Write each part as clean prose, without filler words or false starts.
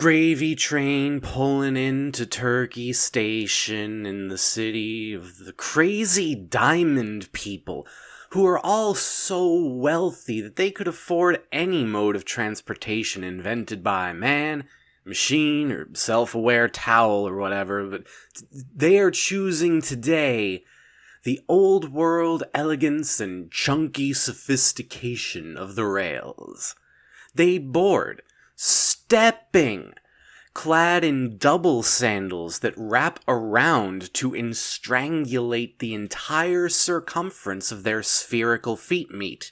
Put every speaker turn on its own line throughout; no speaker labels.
Gravy train pulling into Turkey Station in the city of the crazy diamond people who are all so wealthy that they could afford any mode of transportation invented by man, machine, or self-aware towel or whatever, but they are choosing today the old world elegance and chunky sophistication of the rails. They board, stepping, clad in double sandals that wrap around to estrangulate the entire circumference of their spherical feet meet,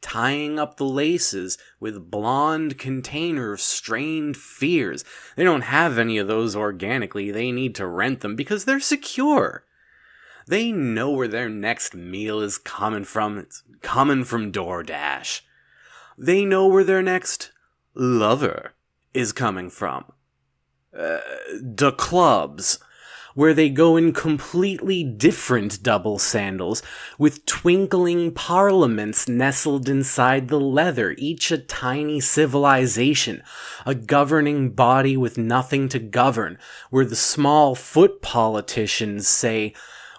tying up the laces with blonde container of strained fears. They don't have any of those organically, they need to rent them because they're secure. They know where their next meal is coming from. It's coming from DoorDash. They know where their next lover is coming from. The clubs, where they go in completely different double sandals, with twinkling parliaments nestled inside the leather, each a tiny civilization, a governing body with nothing to govern, where the small foot politicians say,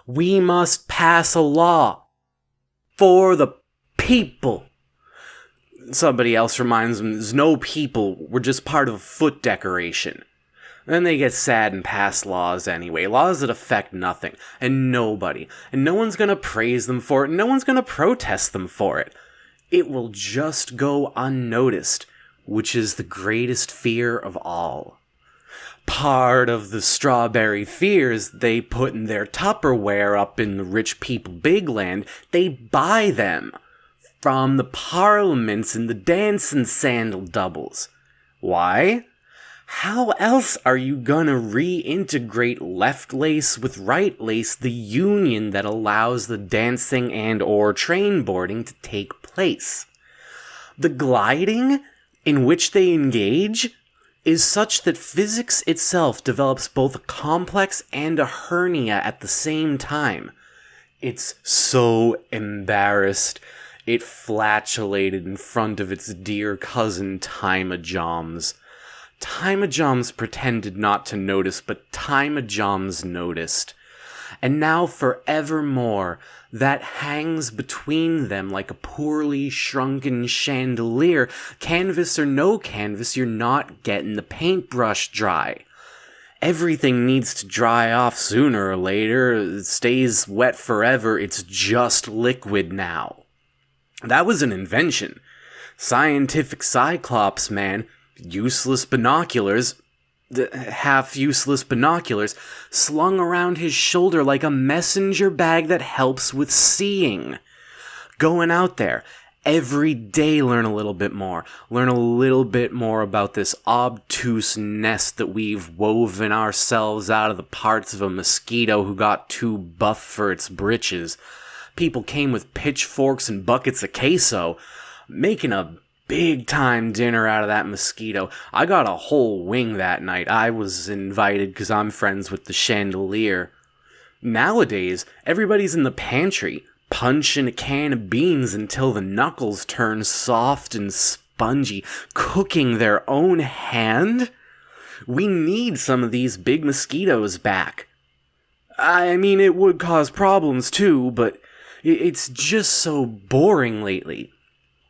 "We must pass a law for the people." Somebody else reminds them, there's no people, we're just part of a foot decoration. Then they get sad and pass laws anyway, laws that affect nothing, and nobody, and no one's gonna praise them for it, and no one's gonna protest them for it. It will just go unnoticed, which is the greatest fear of all. Part of the strawberry fears they put in their Tupperware up in the rich people big land, they buy them from the parliaments and the dancing sandal doubles. Why? How else are you gonna reintegrate left lace with right lace, the union that allows the dancing and or train boarding to take place? The gliding in which they engage is such that physics itself develops both a complex and a hernia at the same time. It's so embarrassed. It flatulated in front of its dear cousin Time-a-Joms. Time-a-Joms pretended not to notice, but Time-a-Joms noticed. And now forevermore, that hangs between them like a poorly shrunken chandelier. Canvas or no canvas, you're not getting the paintbrush dry. Everything needs to dry off sooner or later. It stays wet forever. It's just liquid now. That was an invention. Scientific Cyclops, man. Useless binoculars, half-useless binoculars, slung around his shoulder like a messenger bag that helps with seeing. Going out there, every day learn a little bit more. Learn a little bit more about this obtuse nest that we've woven ourselves out of the parts of a mosquito who got too buff for its britches. People came with pitchforks and buckets of queso, making a big-time dinner out of that mosquito. I got a whole wing that night. I was invited because I'm friends with the Chandelier. Nowadays, everybody's in the pantry, punching a can of beans until the knuckles turn soft and spongy, cooking their own hand. We need some of these big mosquitoes back. I mean, it would cause problems too, but it's just so boring lately.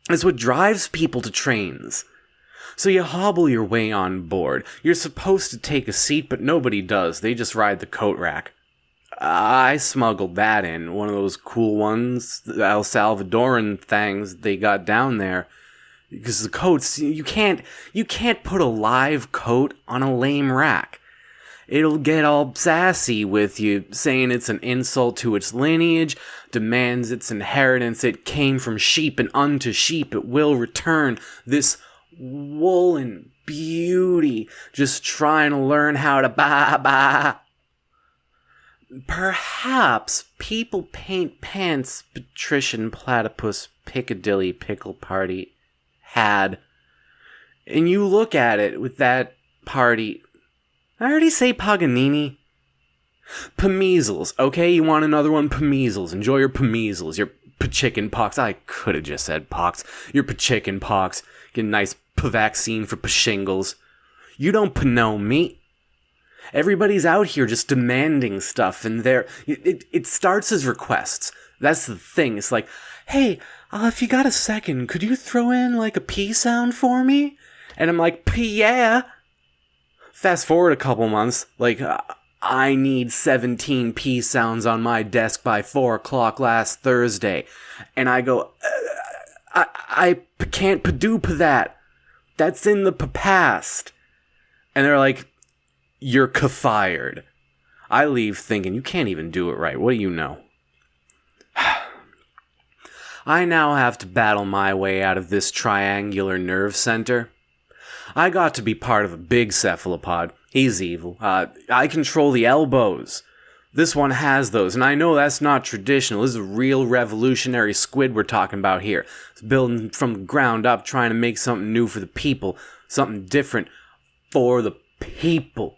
It's what drives people to trains. So you hobble your way on board. You're supposed to take a seat, but nobody does. They just ride the coat rack. I smuggled that in. One of those cool ones, the El Salvadoran things they got down there. Because the coats, you can't put a live coat on a lame rack. It'll get all sassy with you, saying it's an insult to its lineage, demands its inheritance, it came from sheep, and unto sheep it will return. This woolen beauty, just trying to learn how to ba. Perhaps people paint pants patrician platypus Piccadilly pickle party had. And you look at it with that party. I already say Paganini. Pameasles, okay? You want another one? Pameasles. Enjoy your pameasles. Your chicken pox. I could have just said pox. Your chicken pox. Get a nice vaccine for shingles. You don't know me. Everybody's out here just demanding stuff, and it starts as requests. That's the thing. It's like, hey, if you got a second, could you throw in like a P sound for me? And I'm like, yeah. Fast forward a couple months, like, I need 17 P sounds on my desk by 4 o'clock last Thursday. And I go, I can't padupa that. That's in the past. And they're like, you're fired. I leave thinking, you can't even do it right. What do you know? I now have to battle my way out of this triangular nerve center. I got to be part of a big cephalopod. He's evil. I control the elbows. This one has those, and I know that's not traditional. This is a real revolutionary squid we're talking about here. It's building from the ground up, trying to make something new for the people. Something different for the people.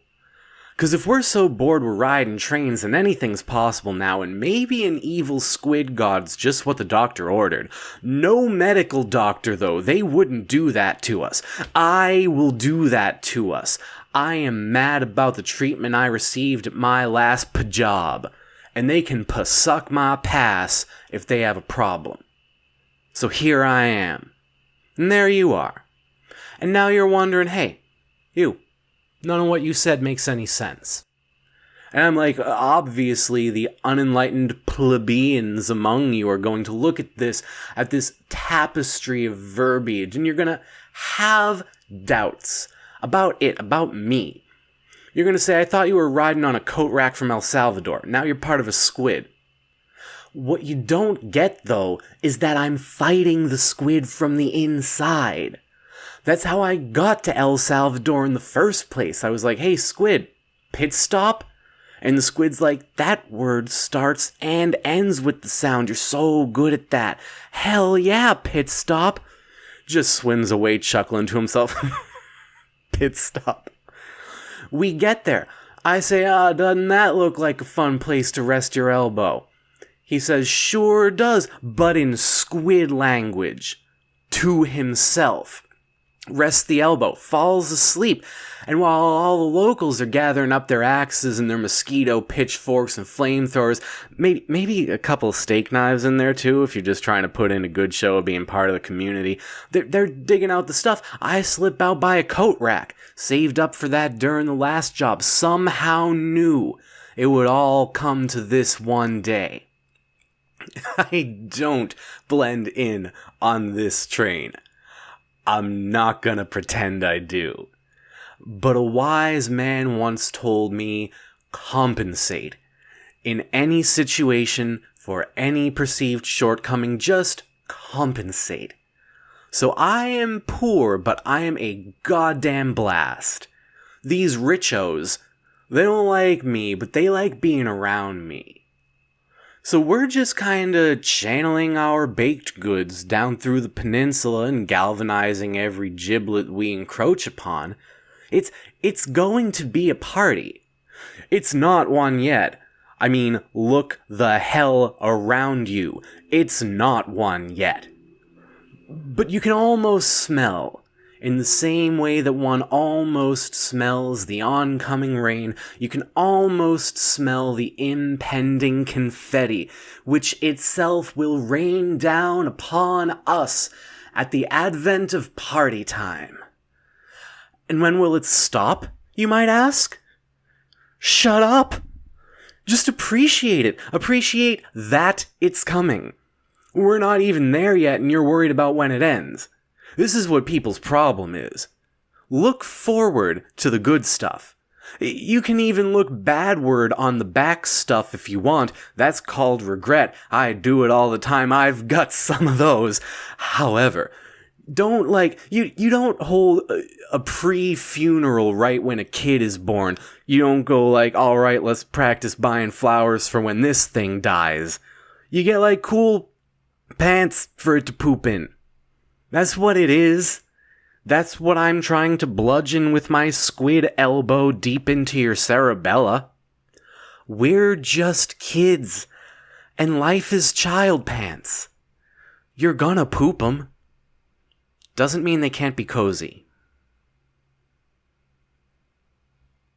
Because if we're so bored we're riding trains, then anything's possible now, and maybe an evil squid god's just what the doctor ordered. No medical doctor, though. They wouldn't do that to us. I will do that to us. I am mad about the treatment I received at my last job, and they can suck my pass if they have a problem. So here I am. And there you are. And now you're wondering, hey, you, none of what you said makes any sense. And I'm like, obviously the unenlightened plebeians among you are going to look at this tapestry of verbiage, and you're going to have doubts about it, about me. You're going to say, I thought you were riding on a coat rack from El Salvador. Now you're part of a squid. What you don't get, though, is that I'm fighting the squid from the inside. That's how I got to El Salvador in the first place. I was like, hey, squid, pit stop? And the squid's like, that word starts and ends with the sound. You're so good at that. Hell yeah, pit stop. Just swims away chuckling to himself. Pit stop. We get there. I say, doesn't that look like a fun place to rest your elbow? He says, sure does, but in squid language. To himself. Rests the elbow, falls asleep, and while all the locals are gathering up their axes and their mosquito pitchforks and flamethrowers, maybe a couple of steak knives in there too, if you're just trying to put in a good show of being part of the community, they're digging out the stuff. I slip out by a coat rack, saved up for that during the last job, somehow knew it would all come to this one day. I don't blend in on this train. I'm not gonna pretend I do. But a wise man once told me, compensate. In any situation, for any perceived shortcoming, just compensate. So I am poor, but I am a goddamn blast. These richos, they don't like me, but they like being around me. So we're just kinda channeling our baked goods down through the peninsula and galvanizing every giblet we encroach upon. It's going to be a party. It's not one yet. I mean, look the hell around you. It's not one yet. But you can almost smell, in the same way that one almost smells the oncoming rain, you can almost smell the impending confetti, which itself will rain down upon us at the advent of party time. And when will it stop, you might ask? Shut up! Just appreciate it. Appreciate that it's coming. We're not even there yet and you're worried about when it ends. This is what people's problem is. Look forward to the good stuff. You can even look badward on the back stuff if you want. That's called regret. I do it all the time. I've got some of those. However, you don't hold a pre-funeral right when a kid is born. You don't go like, all right, let's practice buying flowers for when this thing dies. You get like cool pants for it to poop in. That's what it is. That's what I'm trying to bludgeon with my squid elbow deep into your cerebella. We're just kids, and life is child pants. You're gonna poop 'em. Doesn't mean they can't be cozy.